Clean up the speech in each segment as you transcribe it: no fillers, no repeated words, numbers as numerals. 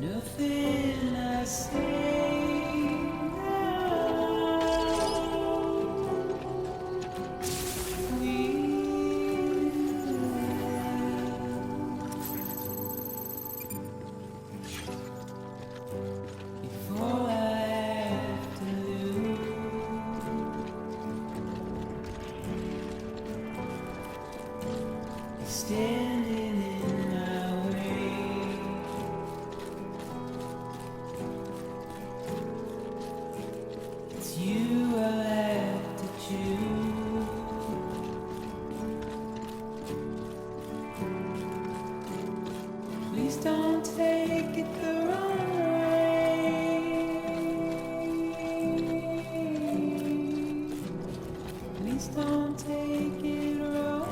Nothing I say. Standing in my way. It's you I'll have to choose. Please don't take it the wrong way. Please don't take it wrong.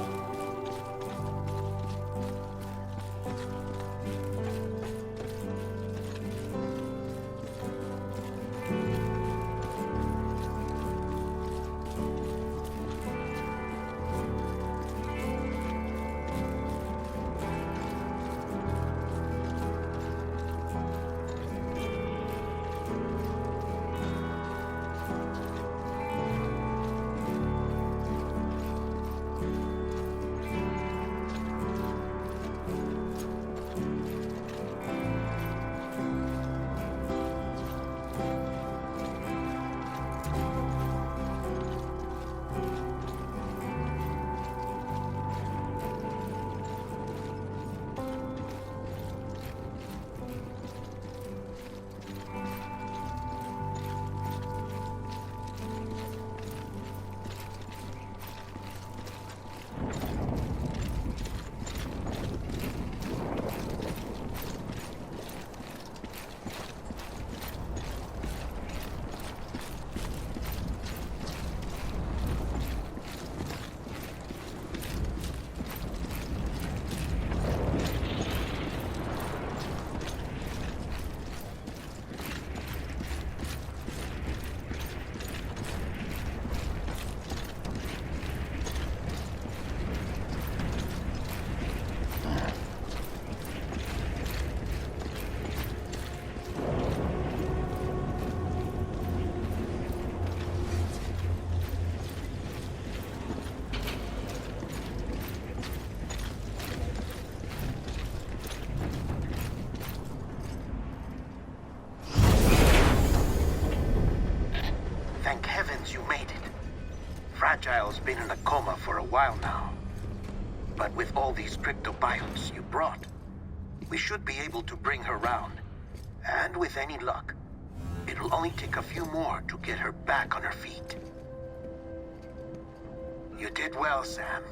Thank heavens you made it. Fragile's been in a coma for a while now. But with all these cryptobiotes you brought, we should be able to bring her round. And with any luck, it'll only take a few more to get her back on her feet. You did well, Sam.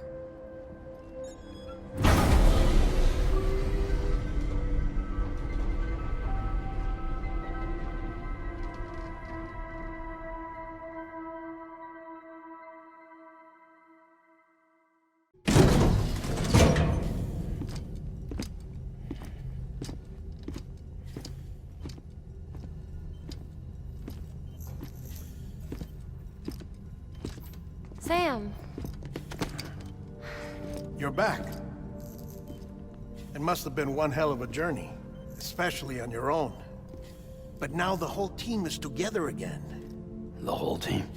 Sam. You're back. It must have been one hell of a journey, especially on your own. But now the whole team is together again. The whole team?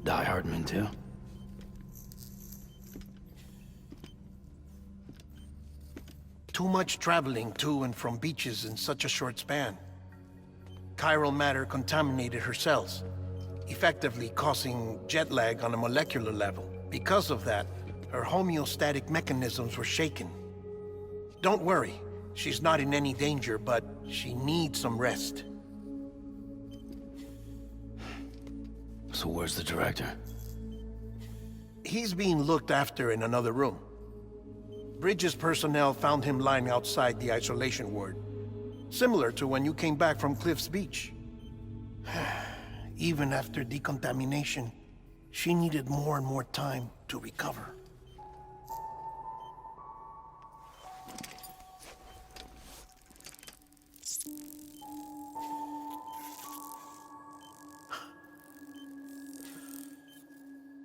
Die Hardman too? Too much traveling to and from beaches in such a short span. Chiral matter contaminated her cells, effectively causing jet lag on a molecular level. Because of that, her homeostatic mechanisms were shaken. Don't worry. She's not in any danger, but she needs some rest. So where's the director? He's being looked after in another room. Bridges personnel found him lying outside the isolation ward. Similar to when you came back from Cliff's Beach. Even after decontamination, she needed more and more time to recover.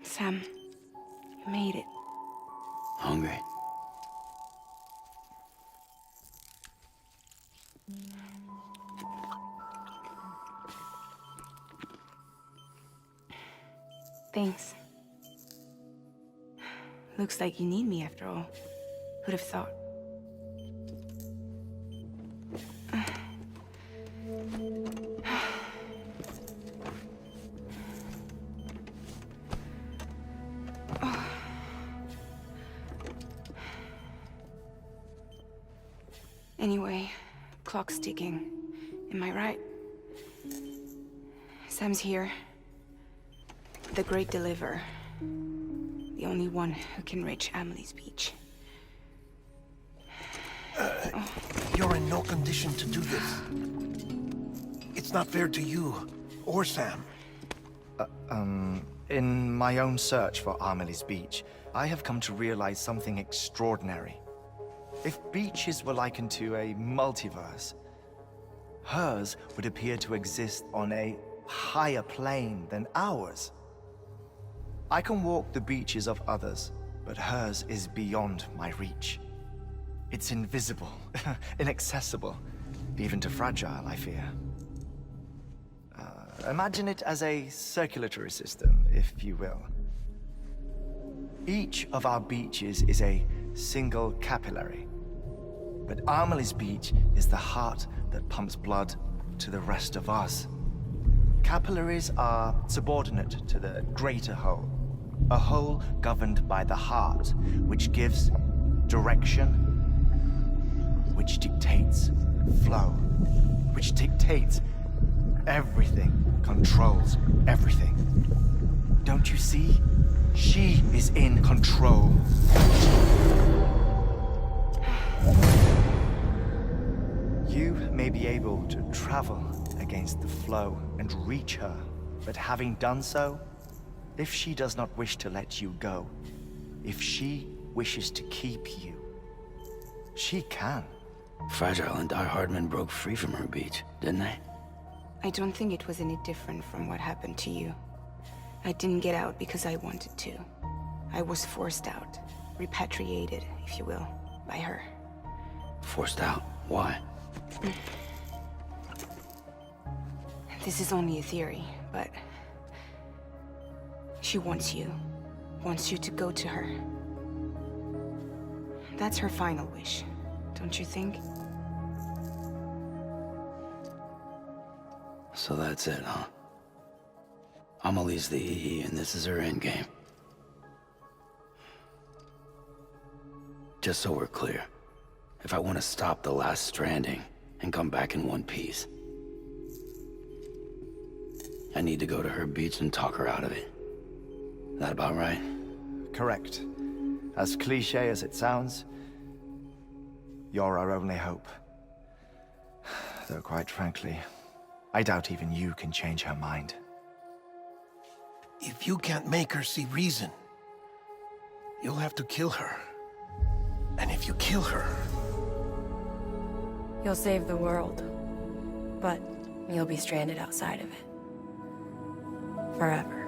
Sam, you made it. Hungry? Thanks. Looks like you need me after all. Who'd have thought? Anyway, clock's ticking. Am I right? Sam's here. The Great Deliverer. The only one who can reach Amelie's Beach. You're in no condition to do this. It's not fair to you, or Sam. In my own search for Amelie's Beach, I have come to realize something extraordinary. If beaches were likened to a multiverse, hers would appear to exist on a higher plane than ours. I can walk the beaches of others, but hers is beyond my reach. It's invisible, inaccessible, even to Fragile, I fear. Imagine it as a circulatory system, if you will. Each of our beaches is a single capillary, but Amelie's Beach is the heart that pumps blood to the rest of us. Capillaries are subordinate to the greater whole, a whole governed by the heart, which gives direction, which dictates flow, which dictates everything, controls everything. Don't you see? She is in control. You may be able to travel against the flow and reach her, but having done so, if she does not wish to let you go, if she wishes to keep you, she can. Fragile and Die Hardman broke free from her beach, didn't they? I don't think it was any different from what happened to you. I didn't get out because I wanted to. I was forced out, repatriated, if you will, by her. Forced out? Why? This is only a theory, but she wants you to go to her. That's her final wish, don't you think? So that's it, huh? Amelie's the EE, and this is her endgame. Just so we're clear, if I want to stop the last Stranding and come back in one piece, I need to go to her beach and talk her out of it. That about right? Correct. As cliché as it sounds, you're our only hope. Though quite frankly, I doubt even you can change her mind. If you can't make her see reason, you'll have to kill her. And if you kill her... You'll save the world, but you'll be stranded outside of it. Forever.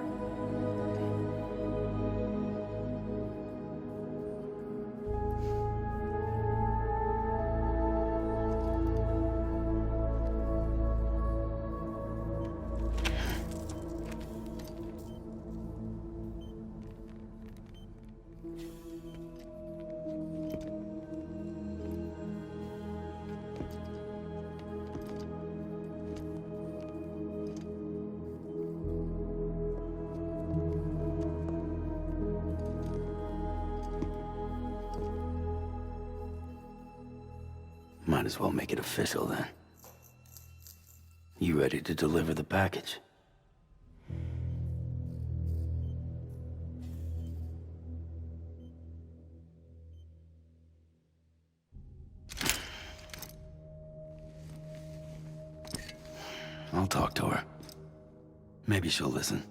Might as well make it official then. You ready to deliver the package? I'll talk to her. Maybe she'll listen.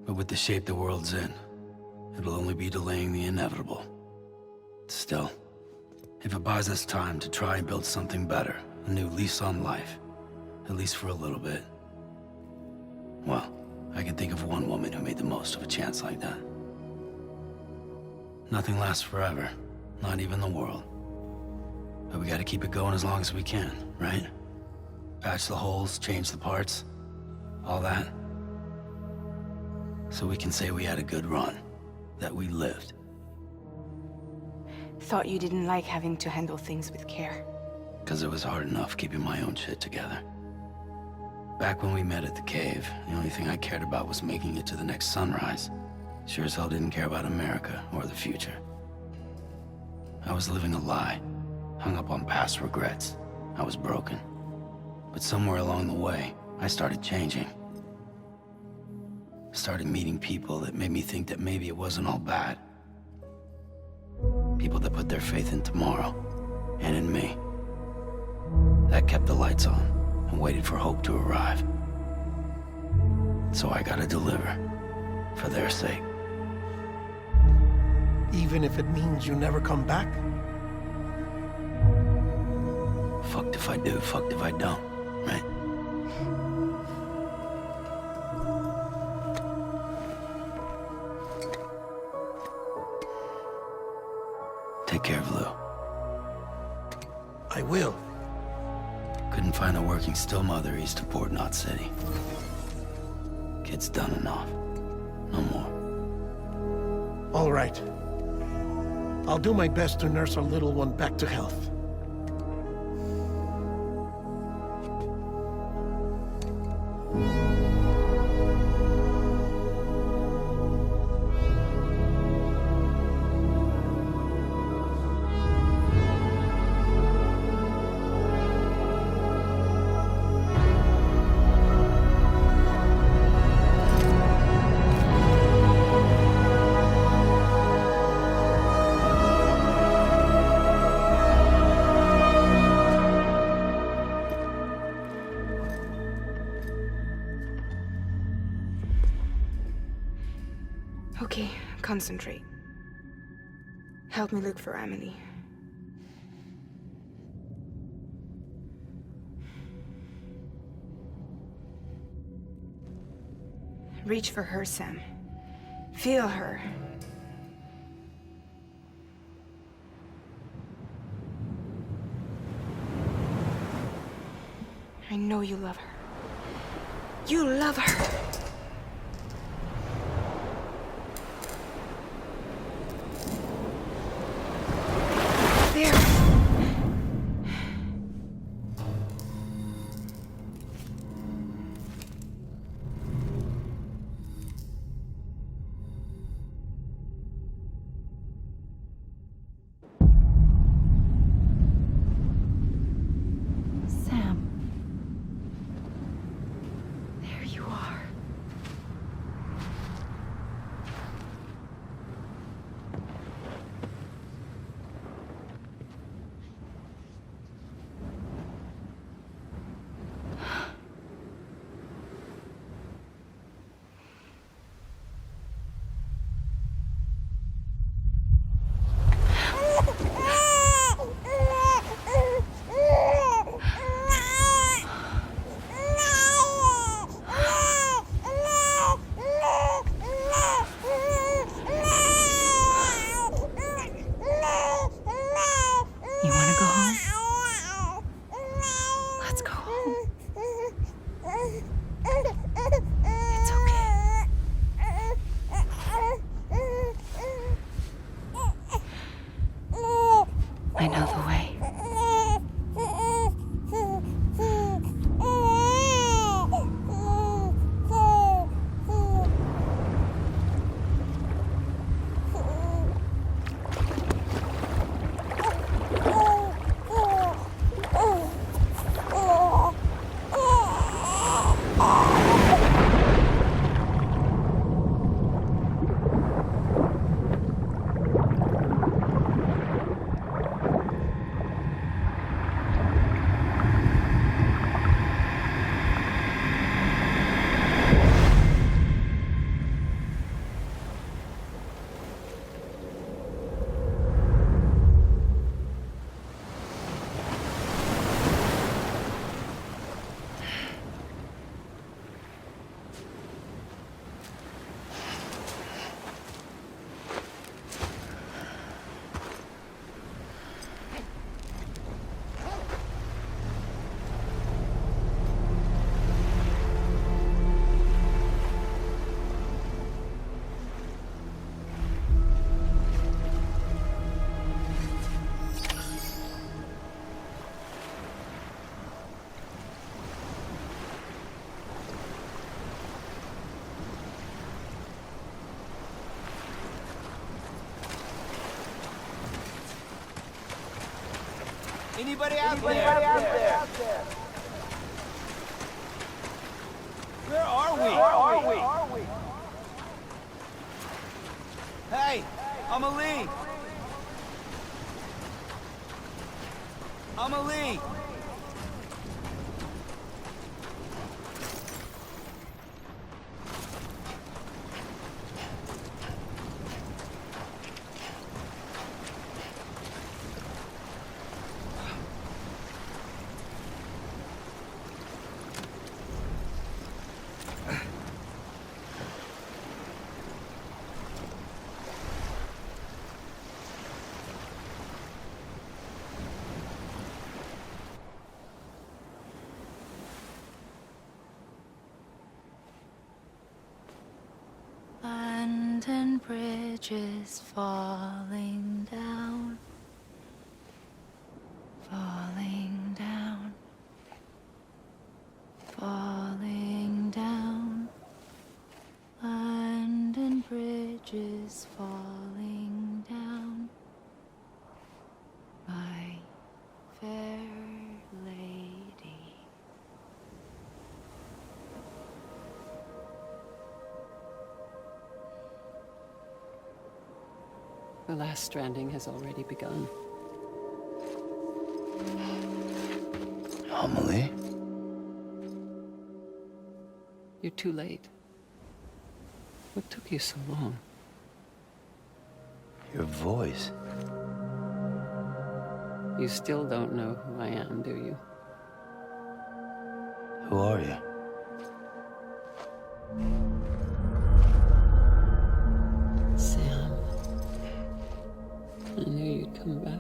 But with the shape the world's in, it'll only be delaying the inevitable. Still, if it buys us time to try and build something better, a new lease on life, at least for a little bit, well, I can think of one woman who made the most of a chance like that. Nothing lasts forever, not even the world. But we gotta keep it going as long as we can, right? Patch the holes, change the parts, all that. So we can say we had a good run, that we lived. Thought you didn't like having to handle things with care. 'Cause it was hard enough keeping my own shit together. Back when we met at the cave, the only thing I cared about was making it to the next sunrise. Sure as hell didn't care about America or the future. I was living a lie, hung up on past regrets. I was broken. But somewhere along the way, I started changing. Started meeting people that made me think that maybe it wasn't all bad. People that put their faith in tomorrow, and in me. That kept the lights on, and waited for hope to arrive. So I gotta deliver, for their sake. Even if it means you never come back? Fucked if I do, fucked if I don't, right? Take care of Lou. I will. Couldn't find a working still mother east of Port Knot City. Kid's done enough. No more. All right. I'll do my best to nurse our little one back to health. Okay, concentrate. Help me look for Emily. Reach for her, Sam. Feel her. I know you love her. You love her. There. Sam. There you are. You want to go home? Let's go home. It's okay. I know the way. Anybody out there? Where are we? Hey, Amelie! Amelie! London Bridge is falling down, falling down, falling down. London Bridge is falling down, my fair lady. The last stranding has already begun. Amelie? You're too late. What took you so long? Your voice. You still don't know who I am, do you? Who are you? Sam. I knew you'd come back.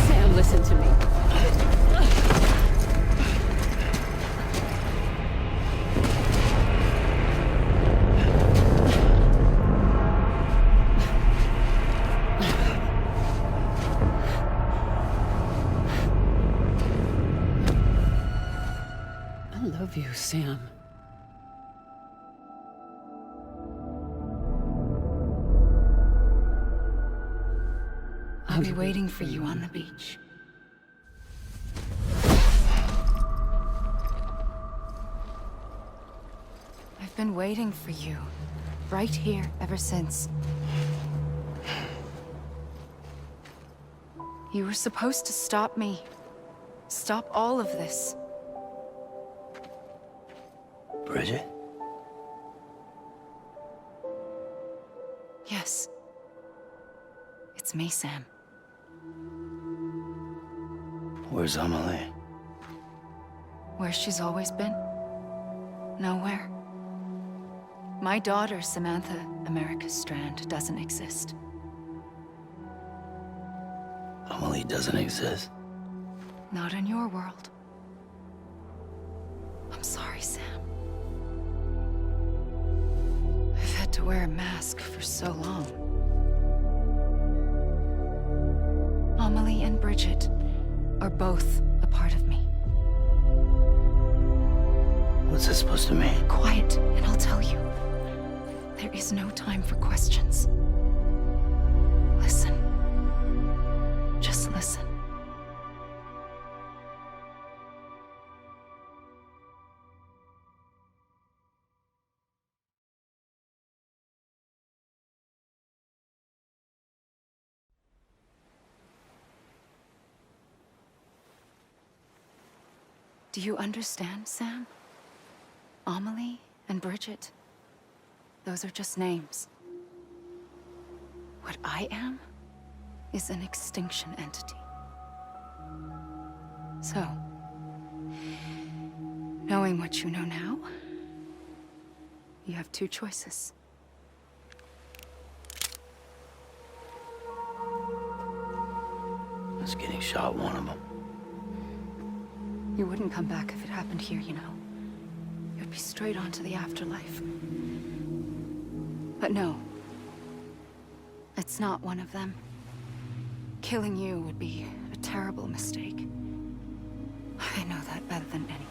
Sam, listen to me. I love you, Sam. I'll be waiting for you on the beach. I've been waiting for you, right here, ever since. You were supposed to stop me. Stop all of this. Bridget? Yes. It's me, Sam. Where's Amelie? Where she's always been. Nowhere. My daughter, Samantha America Strand, doesn't exist. Amelie doesn't exist. Not in your world. I'm sorry, Sam. I've had to wear a mask for so long. Amelie and Bridget are both a part of me. What's this supposed to mean? Quiet, and I'll tell you. There is no time for questions. Listen. Just listen. Do you understand, Sam? Amelie and Bridget, those are just names. What I am is an extinction entity. So, knowing what you know now, you have two choices. Is getting shot one of them? You wouldn't come back if it happened here, you know. You'd be straight on to the afterlife. But no. It's not one of them. Killing you would be a terrible mistake. I know that better than anyone.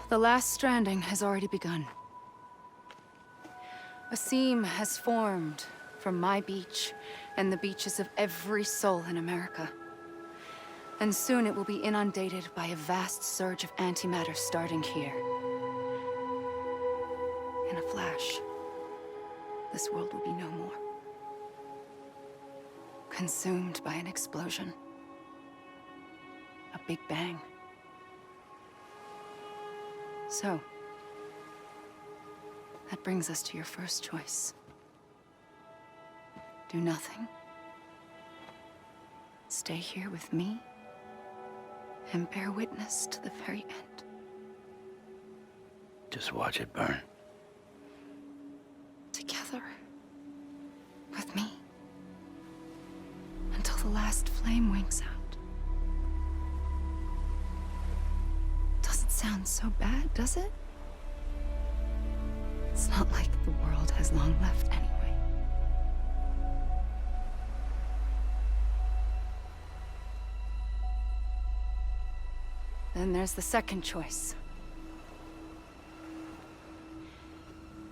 The last stranding has already begun. A seam has formed from my beach and the beaches of every soul in America. And soon it will be inundated by a vast surge of antimatter starting here. In a flash, this world will be no more. Consumed by an explosion. A big bang. So, that brings us to your first choice. Do nothing. Stay here with me, and bear witness to the very end. Just watch it burn. Together. With me. Until the last flame winks out. Doesn't sound so bad, does it? It's not like the world has long left anyway. Then there's the second choice.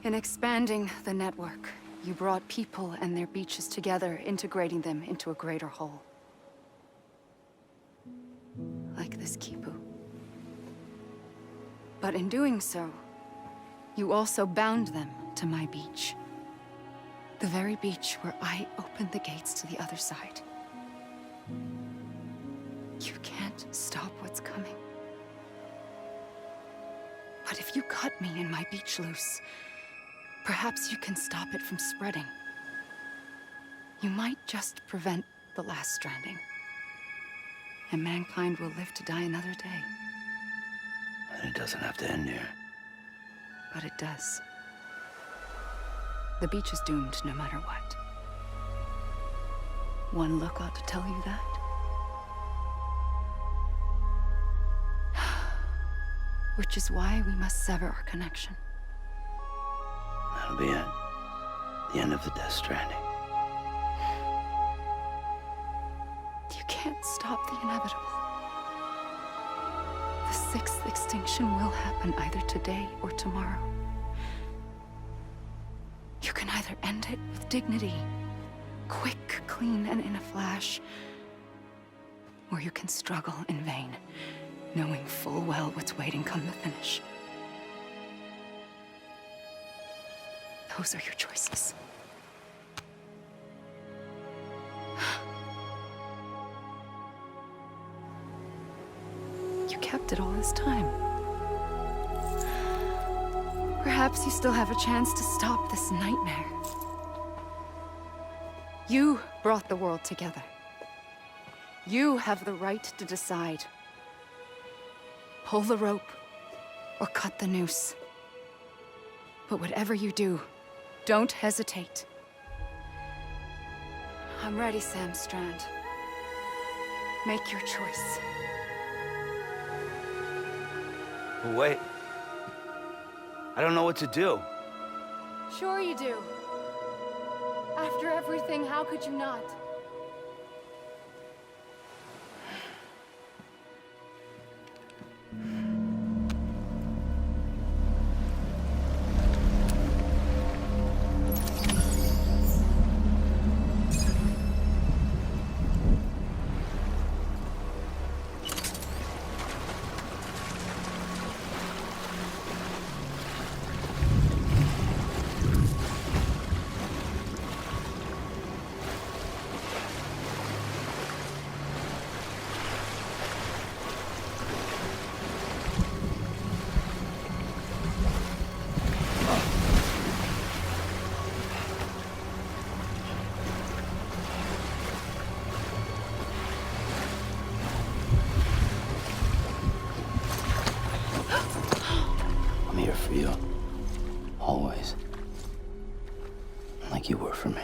In expanding the network, you brought people and their beaches together, integrating them into a greater whole. Like this Kipu. But in doing so, you also bound them to my beach. The very beach where I opened the gates to the other side. You can't stop what's coming. But if you cut me and my beach loose, perhaps you can stop it from spreading. You might just prevent the last stranding. And mankind will live to die another day. And it doesn't have to end here. But it does. The beach is doomed no matter what. One look ought to tell you that. Which is why we must sever our connection. That'll be it. The end of the Death Stranding. You can't stop the inevitable. The sixth extinction will happen either today or tomorrow. You can either end it with dignity, quick, clean, and in a flash, or you can struggle in vain, knowing full well what's waiting come the finish. Those are your choices. You kept it all this time. Perhaps you still have a chance to stop this nightmare. You brought the world together. You have the right to decide. Pull the rope or cut the noose. But whatever you do, don't hesitate. I'm ready, Sam Strand. Make your choice. Wait. I don't know what to do. Sure you do. After everything, how could you not? I'm here for you. Always. like you were for me.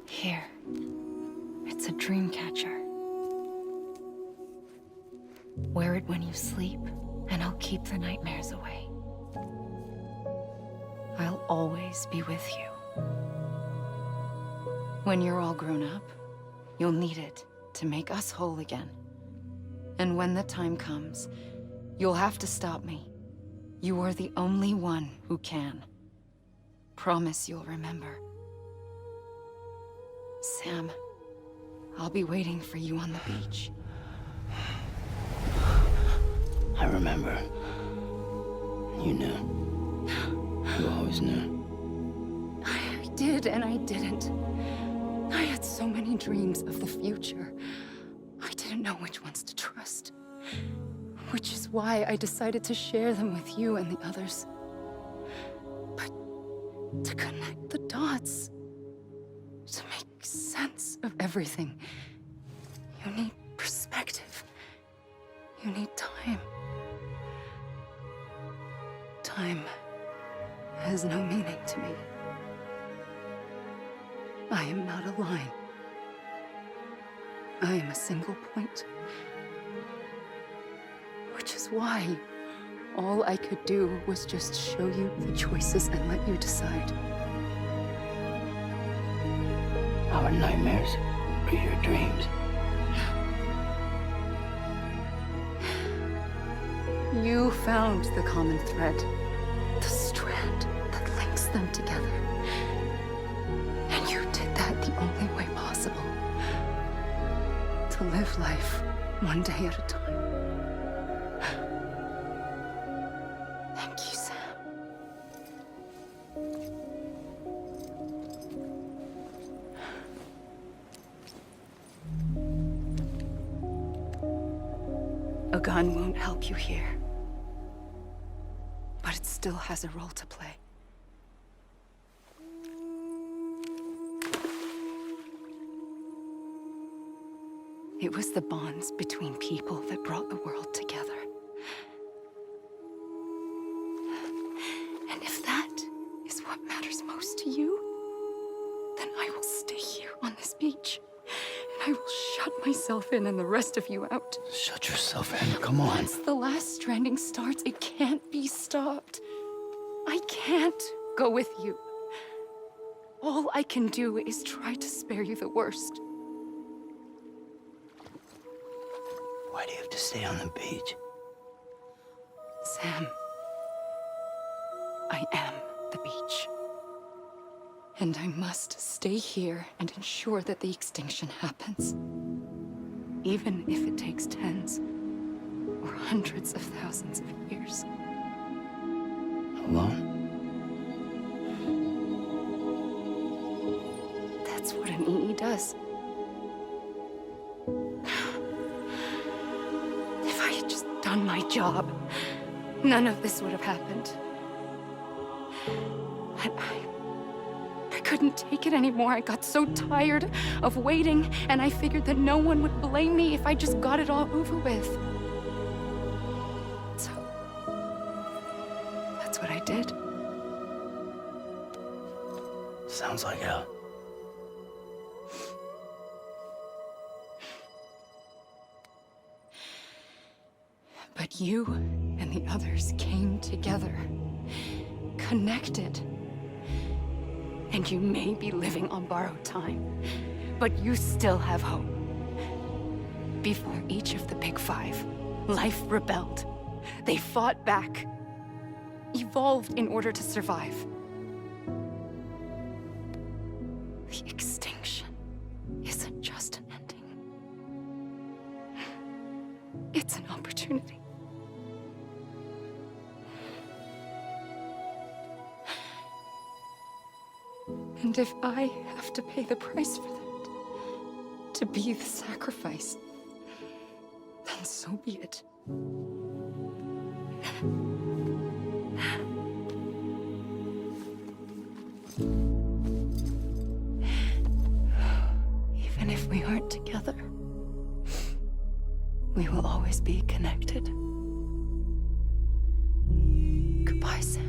Here. It's a dream catcher. Wear it when you sleep, and I'll keep the nightmares away. I'll always be with you. When you're all grown up, you'll need it to make us whole again. And when the time comes, you'll have to stop me. You are the only one who can. Promise you'll remember. Sam, I'll be waiting for you on the beach. I remember. You knew. You always knew. I did and I didn't. I had so many dreams of the future. I didn't know which ones to trust. Which is why I decided to share them with you and the others. But to connect the dots, to make sense of everything, you need perspective. You need time. Time has no meaning to me. I am not a line. I am a single point. Which is why all I could do was just show you the choices and let you decide. Our nightmares are your dreams. You found the common thread, the strand that links them together. And you did that the only way possible. To live life one day at a time. Thank you, Sam. A gun won't help you here. But it still has a role to play. It was the bonds between people that brought the world together. And if that is what matters most to you, then I will stay here on this beach. And I will shut myself in and the rest of you out. Shut yourself in, come on. Once the last stranding starts, it can't be stopped. I can't go with you. All I can do is try to spare you the worst. Why do you have to stay on the beach? Sam, I am the beach. And I must stay here and ensure that the extinction happens. Even if it takes tens or hundreds of thousands of years. Alone? That's what an EE does. If I had just done my job, none of this would have happened. But I couldn't take it anymore. I got so tired of waiting, and I figured that no one would blame me if I just got it all over with. So, that's what I did. Sounds like hell. But you and the others came together, connected. And you may be living on borrowed time, but you still have hope. Before each of the Big Five, life rebelled. They fought back, evolved in order to survive. The extinction isn't just an ending. It's an opportunity. And if I have to pay the price for that, to be the sacrifice, then so be it. be connected. Goodbye, Sam.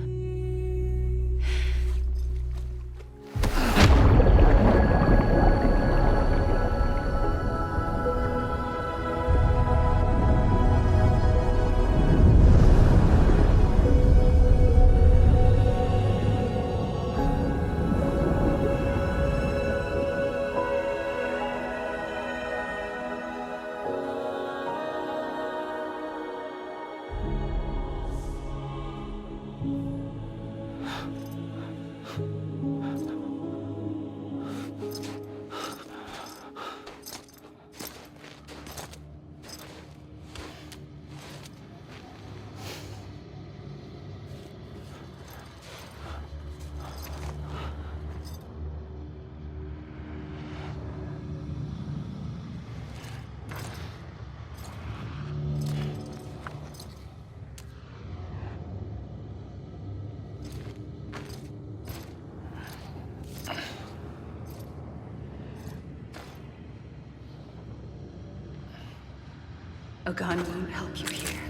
A gun won't help you here.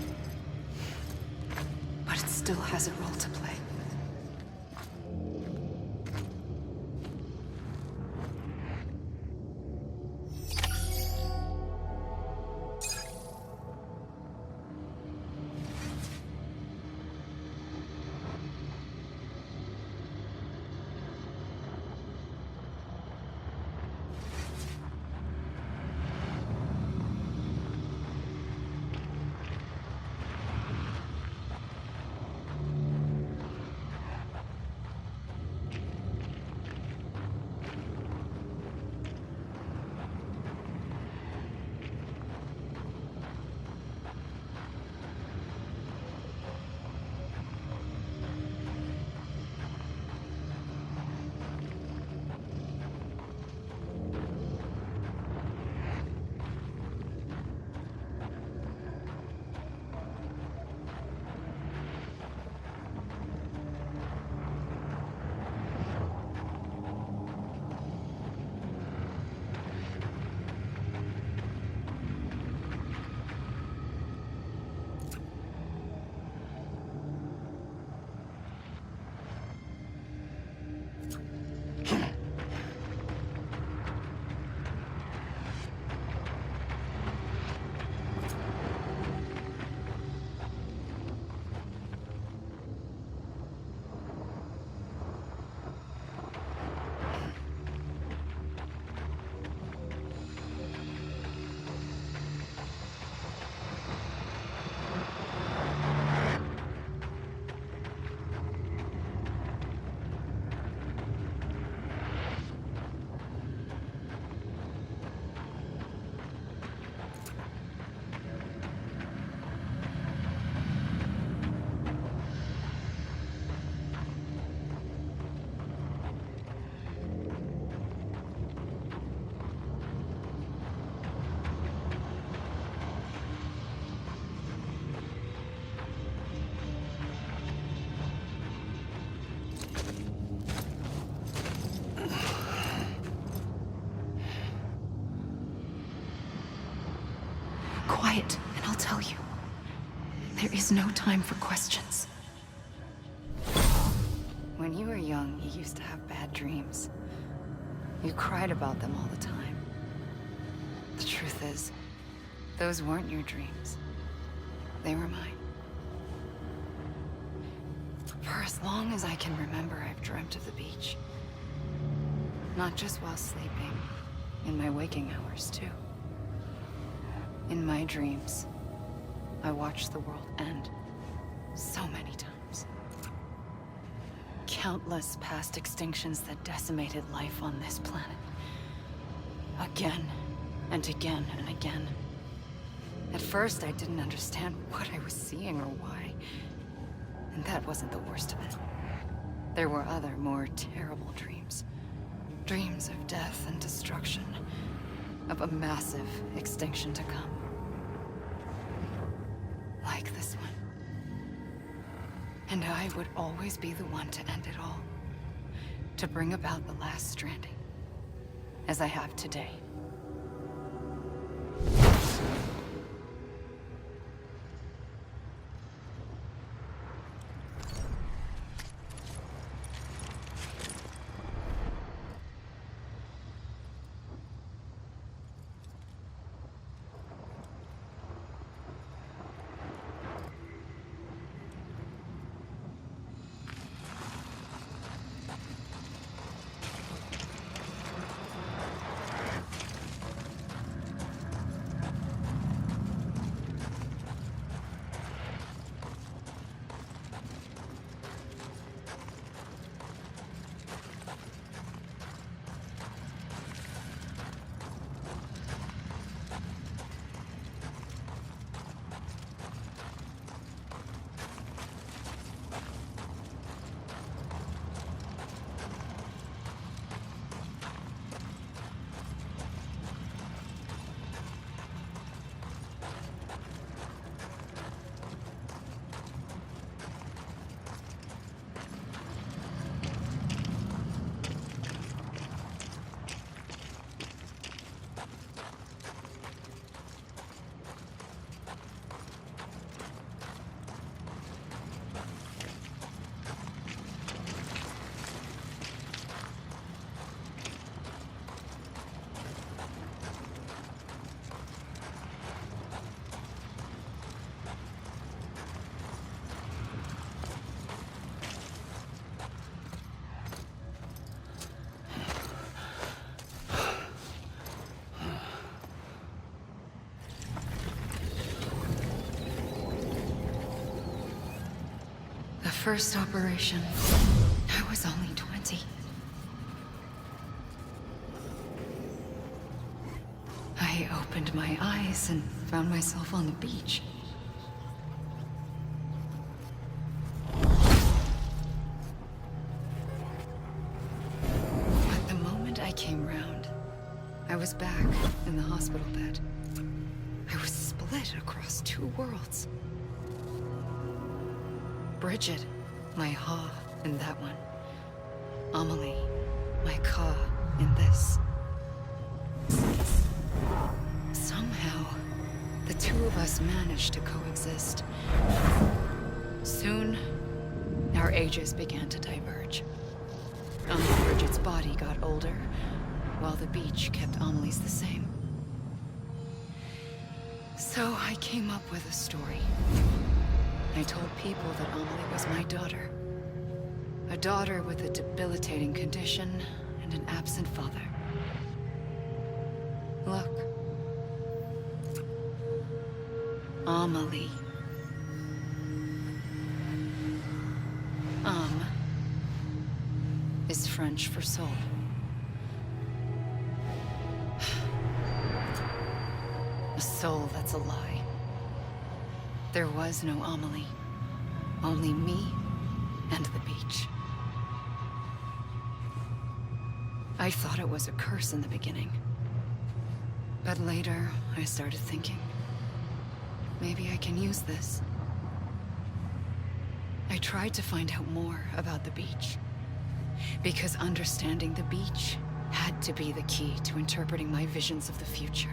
But it still has a role to play. Quiet, and I'll tell you. There is no time for questions. When you were young, you used to have bad dreams. You cried about them all the time. The truth is, those weren't your dreams. They were mine. For as long as I can remember, I've dreamt of the beach. Not just while sleeping, in my waking hours, too. In my dreams, I watched the world end so many times. Countless past extinctions that decimated life on this planet. Again, and again, and again. At first, I didn't understand what I was seeing or why. And that wasn't the worst of it. There were other, more terrible dreams. Dreams of death and destruction. Of a massive extinction to come. Like this one. And I would always be the one to end it all. To bring about the last stranding. As I have today. first operation, I was only 20. I opened my eyes and found myself on the beach. But the moment I came round, I was back in the hospital bed. I was split across two worlds. Bridget, my Ha in that one. Amelie, my Ka in this. Somehow, the two of us managed to coexist. Soon, our ages began to diverge. Bridget's body got older, while the beach kept Amelie's the same. So I came up with a story. I told people that Amelie was my daughter. A daughter with a debilitating condition and an absent father. Look. Amelie. Is French for soul. A soul that's a lie. There was no Amelie. Only me and the beach. I thought it was a curse in the beginning. But later, I started thinking, maybe I can use this. I tried to find out more about the beach. Because understanding the beach had to be the key to interpreting my visions of the future.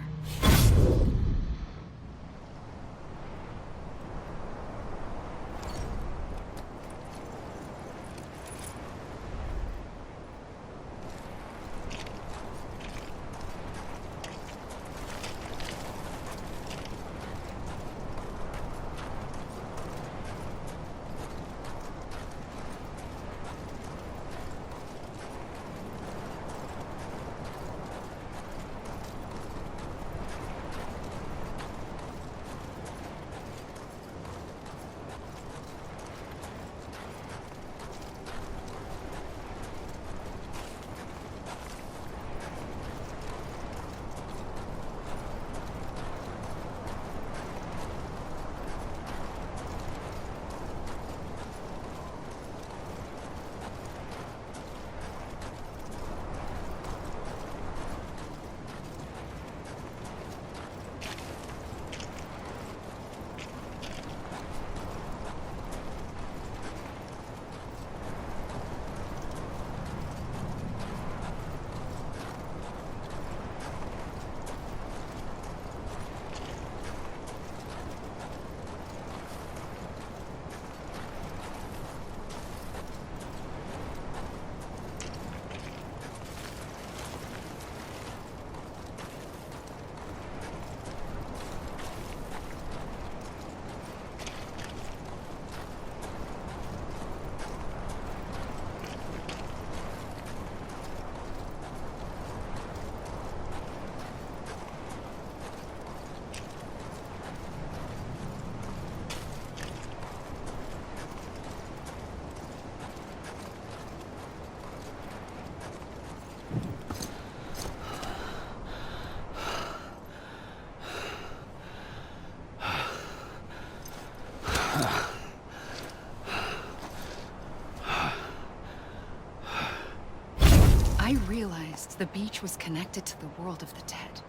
I realized the beach was connected to the world of the dead,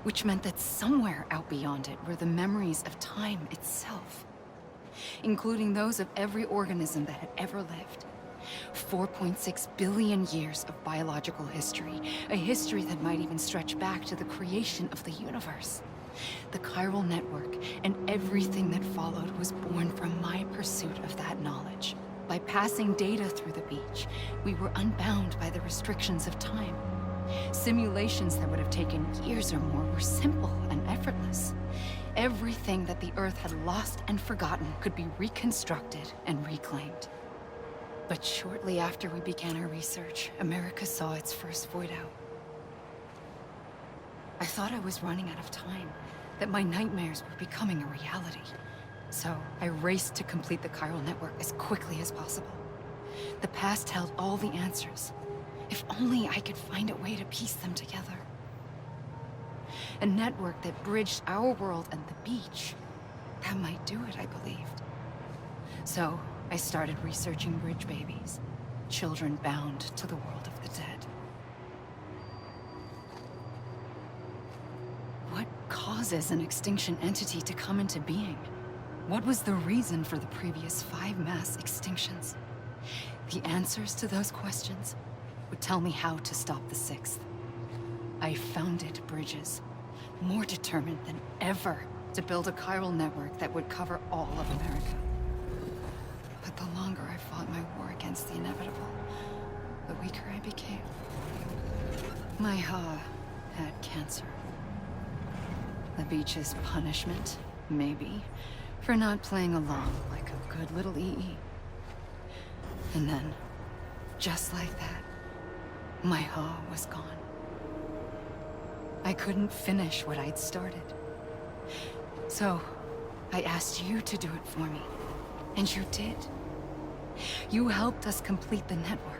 which meant that somewhere out beyond it were the memories of time itself, including those of every organism that had ever lived. 4.6 billion years of biological history, a history that might even stretch back to the creation of the universe. The chiral network and everything that followed was born from my pursuit of that knowledge. By passing data through the beach, we were unbound by the restrictions of time. Simulations that would have taken years or more were simple and effortless. Everything that the Earth had lost and forgotten could be reconstructed and reclaimed. But shortly after we began our research, America saw its first void out. I thought I was running out of time, that my nightmares were becoming a reality. So I raced to complete the chiral network as quickly as possible. The past held all the answers. If only I could find a way to piece them together. A network that bridged our world and the beach. That might do it, I believed. So I started researching bridge babies. Children bound to the world of the dead. What causes an extinction entity to come into being? What was the reason for the previous 5 mass extinctions? The answers to those questions would tell me how to stop the 6th. I founded bridges, more determined than ever to build a chiral network that would cover all of America. But the longer I fought my war against the inevitable, the weaker I became. My Ha had cancer. The beach's punishment, maybe, for not playing along like a good little EE. And then, just like that, my Ha was gone. I couldn't finish what I'd started. So, I asked you to do it for me. And you did. You helped us complete the network.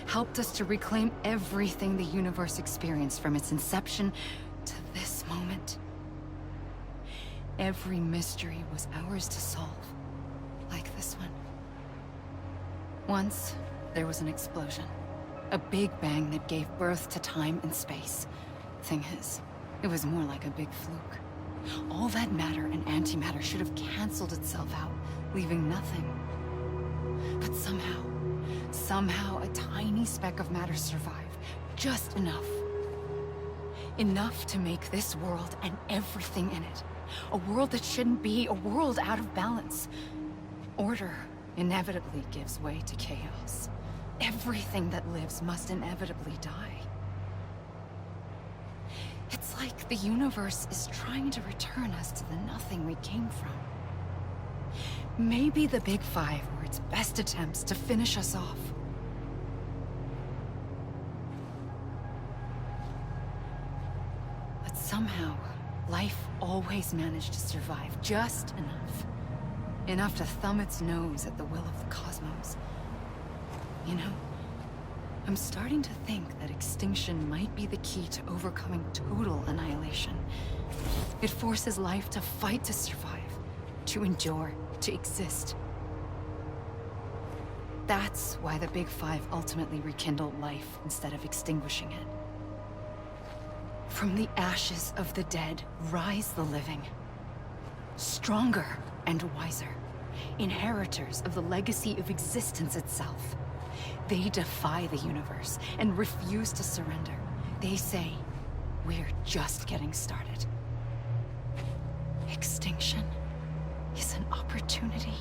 Helped us to reclaim everything the universe experienced from its inception to this moment. Every mystery was ours to solve. Like this one. Once, there was an explosion. A big bang that gave birth to time and space. Thing is, it was more like a big fluke. All that matter and antimatter should have canceled itself out, leaving nothing. But somehow a tiny speck of matter survived. Just enough. Enough to make this world and everything in it. A world that shouldn't be, a world out of balance. Order inevitably gives way to chaos. Everything that lives must inevitably die. It's like the universe is trying to return us to the nothing we came from. Maybe the Big Five were its best attempts to finish us off. But somehow, life always managed to survive just enough. Enough to thumb its nose at the will of the cosmos. You know, I'm starting to think that extinction might be the key to overcoming total annihilation. It forces life to fight to survive, to endure, to exist. That's why the Big Five ultimately rekindled life instead of extinguishing it. From the ashes of the dead rise the living. Stronger and wiser. Inheritors of the legacy of existence itself. They defy the universe and refuse to surrender. They say, we're just getting started. Extinction is an opportunity.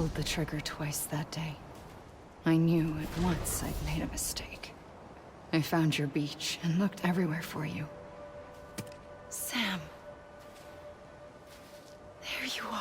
pulled the trigger twice that day. I knew at once I'd made a mistake. I found your beach and looked everywhere for you. Sam. There you are.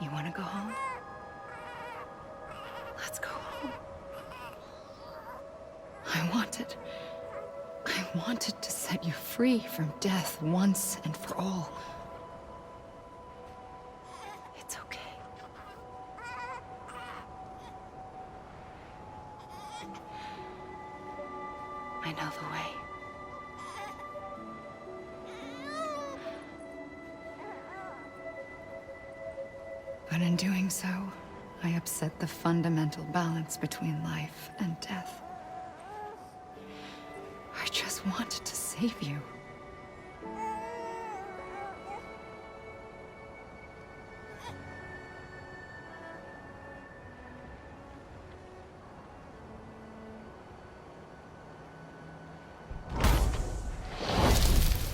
You want to go home? Let's go home. I wanted to set you free from death once and for all. It's okay. I know the way. But in doing so, I upset the fundamental balance between life and death. I just wanted to save you.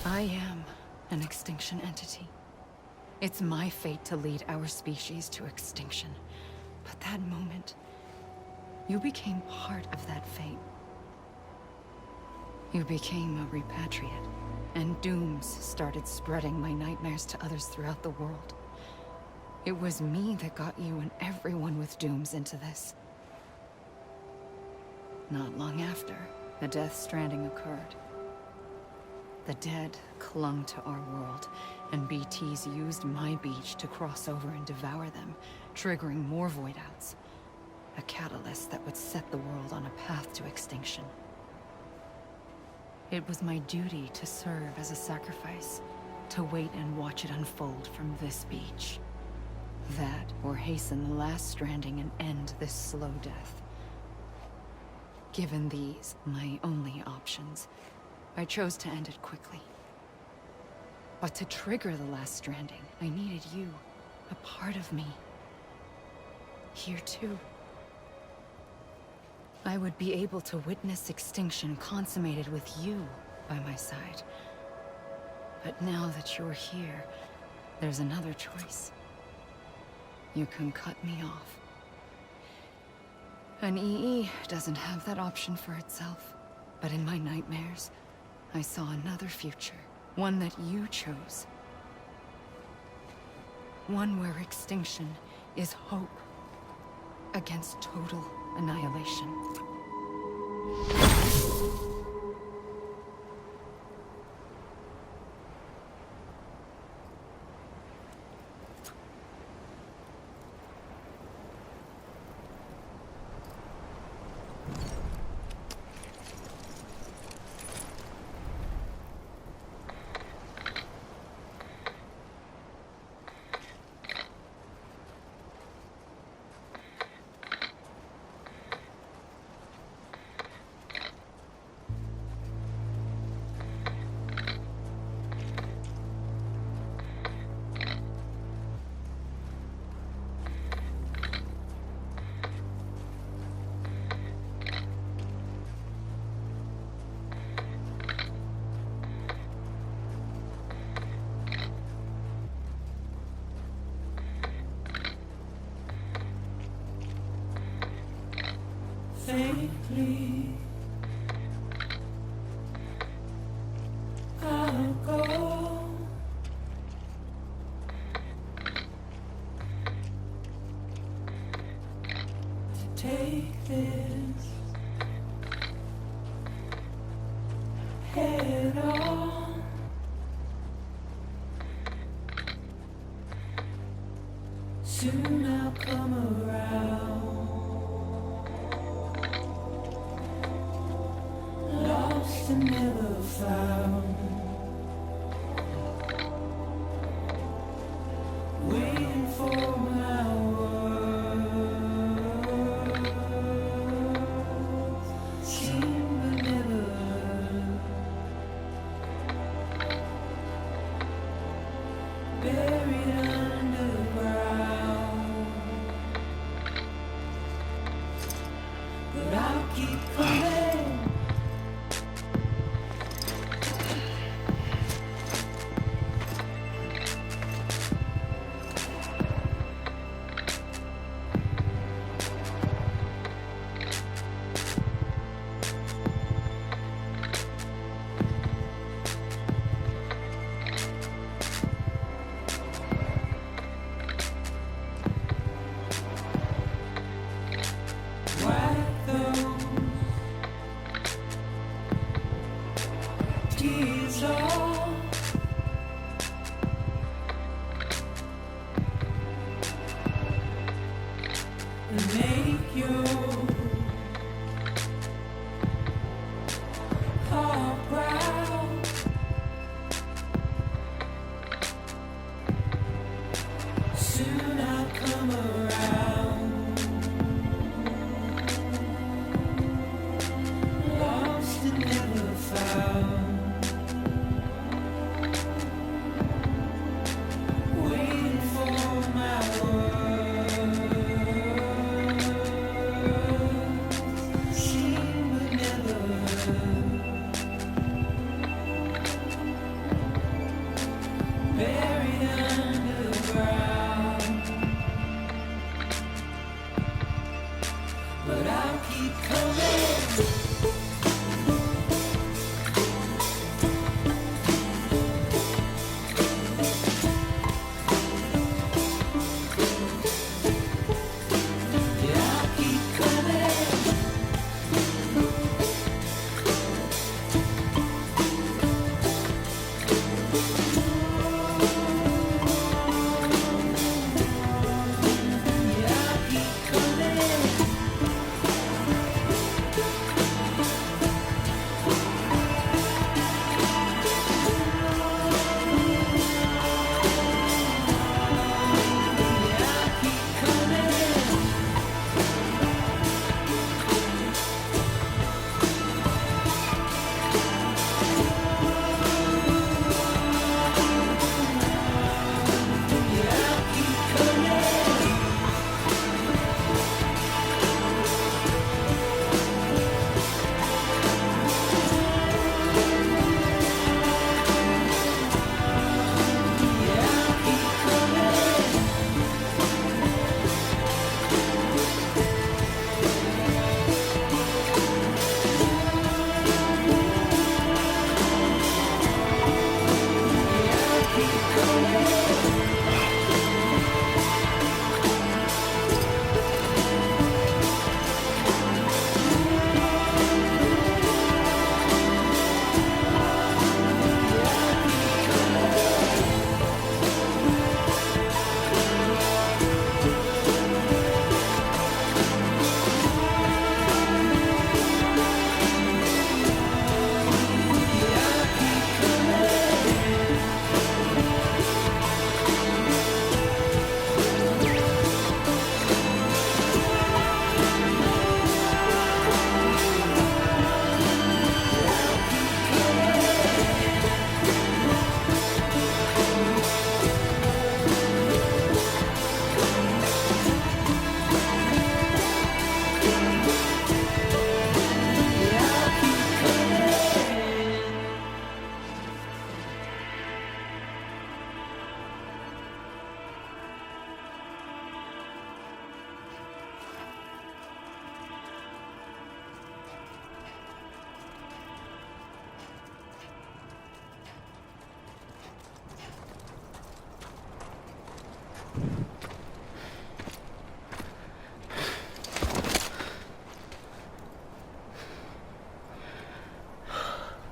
I am an extinction entity. It's my fate to lead our species to extinction. But that moment, you became part of that fate. You became a repatriate, and dooms started spreading my nightmares to others throughout the world. It was me that got you and everyone with dooms into this. Not long after, the Death Stranding occurred. The dead clung to our world, and BTs used my beach to cross over and devour them, triggering more void-outs. A catalyst that would set the world on a path to extinction. It was my duty to serve as a sacrifice, to wait and watch it unfold from this beach. That, or hasten the last stranding and end this slow death. Given these, my only options, I chose to end it quickly. But to trigger the last stranding, I needed you, a part of me. Here too. I would be able to witness extinction consummated with you by my side. But now that you're here, there's another choice. You can cut me off. An EE doesn't have that option for itself. But in my nightmares, I saw another future. One that you chose. One where extinction is hope against total annihilation. Faintly, I'll go. To take this head on. Soon I'll come around. dissolve. And make your heart proud. Soon I'll come around. Lost and never found. Waiting for my world. Seen but never heard. Buried underground. But I'll keep coming.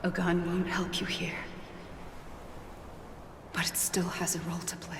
A gun won't help you here. But it still has a role to play.